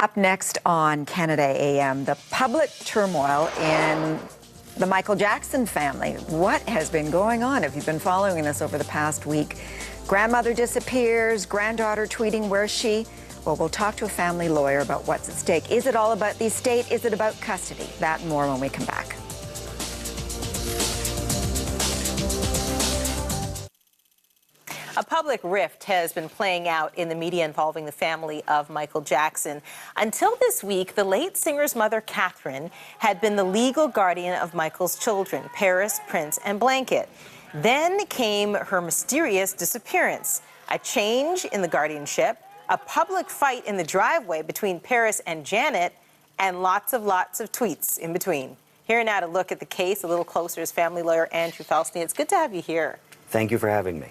Up next on Canada AM, the public turmoil in the Michael Jackson family. What has been going on? If you've been following this over the past week, grandmother disappears, granddaughter tweeting, where's she? Well, we'll talk to a family lawyer about what's at stake. Is it all about the estate? Is it about custody? That and more when we come back. A public rift has been playing out in the media involving the family of Michael Jackson. Until this week, the late singer's mother, Katherine, had been the legal guardian of Michael's children, Paris, Prince, and Blanket. Then came her mysterious disappearance, a change in the guardianship, a public fight in the driveway between Paris and Janet, and lots of tweets in between. Here now to look at the case a little closer is family lawyer Andrew Feldstein. It's good to have you here. Thank you for having me.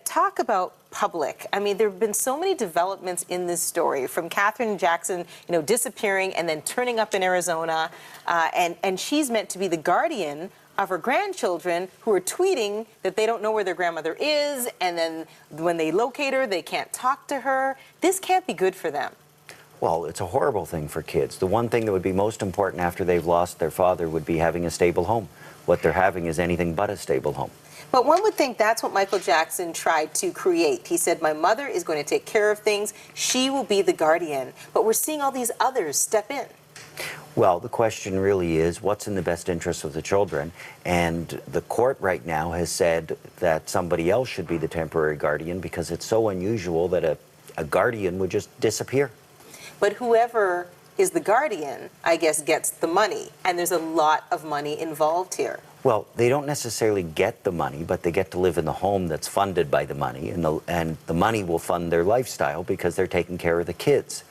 Talk about public. I mean, there have been so many developments in this story, from Katherine Jackson, disappearing and then turning up in Arizona, and she's meant to be the guardian of her grandchildren who are tweeting that they don't know where their grandmother is, and then when they locate her, they can't talk to her. This can't be good for them. Well, it's a horrible thing for kids. The one thing that would be most important after they've lost their father would be having a stable home. What they're having is anything but a stable home. But one would think that's what Michael Jackson tried to create. He said, my mother is going to take care of things. She will be the guardian. But we're seeing all these others step in. Well, the question really is, what's in the best interest of the children? And the court right now has said that somebody else should be the temporary guardian because it's so unusual that a guardian would just disappear. But whoever is the guardian, I guess, gets the money. And there's a lot of money involved here. Well, they don't necessarily get the money, but they get to live in the home that's funded by the money, and the money will fund their lifestyle because they're taking care of the kids.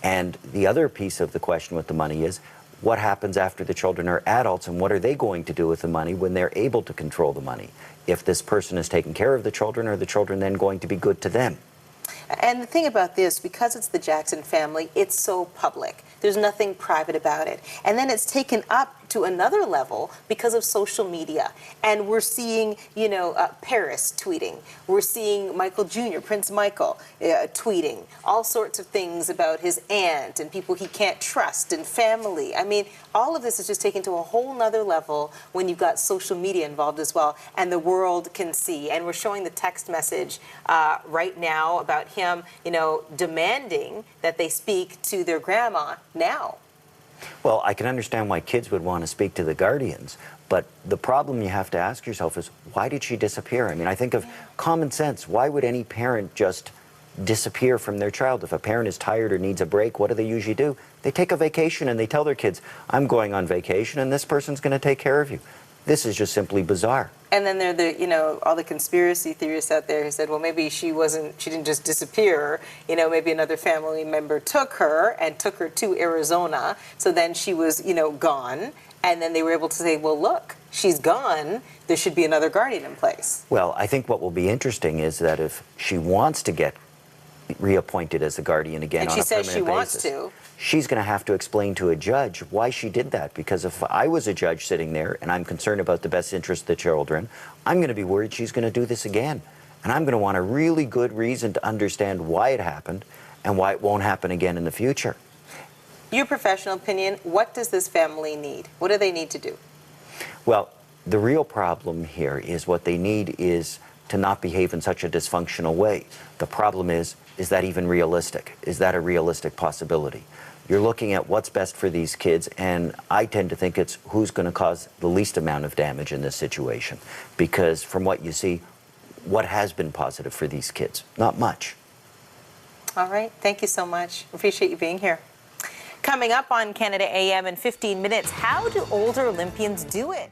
And the other piece of the question with the money is, what happens after the children are adults, and what are they going to do with the money when they're able to control the money? If this person is taking care of the children, are the children then going to be good to them? And the thing about this, because it's the Jackson family, it's so public. There's nothing private about it. And then it's taken up to another level because of social media. And we're seeing, Paris tweeting. We're seeing Michael Jr., Prince Michael, tweeting all sorts of things about his aunt and people he can't trust and family. I mean, all of this is just taken to a whole nother level when you've got social media involved as well, and the world can see. And we're showing the text message right now about him, demanding that they speak to their grandma now. Well, I can understand why kids would want to speak to the guardians, but the problem you have to ask yourself is, why did she disappear? I mean, I think of common sense. Why would any parent just disappear from their child? If a parent is tired or needs a break, what do they usually do? They take a vacation and they tell their kids, I'm going on vacation and this person's going to take care of you. This is just simply bizarre. And then there are all the conspiracy theorists out there who said, well, maybe she didn't just disappear. Maybe another family member took her to Arizona. So then she was, gone. And then they were able to say, well, look, she's gone. There should be another guardian in place. Well, I think what will be interesting is that if she wants to get reappointed as a guardian again on a permanent basis. And she says she wants to. She's going to have to explain to a judge why she did that, because if I was a judge sitting there and I'm concerned about the best interest of the children, I'm going to be worried she's going to do this again. And I'm going to want a really good reason to understand why it happened and why it won't happen again in the future. Your professional opinion, what does this family need? What do they need to do? Well, the real problem here is what they need is to not behave in such a dysfunctional way. The problem is that even realistic? Is that a realistic possibility? You're looking at what's best for these kids, and I tend to think it's who's going to cause the least amount of damage in this situation. Because from what you see, what has been positive for these kids? Not much. All right. Thank you so much. Appreciate you being here. Coming up on Canada AM in 15 minutes, how do older Olympians do it?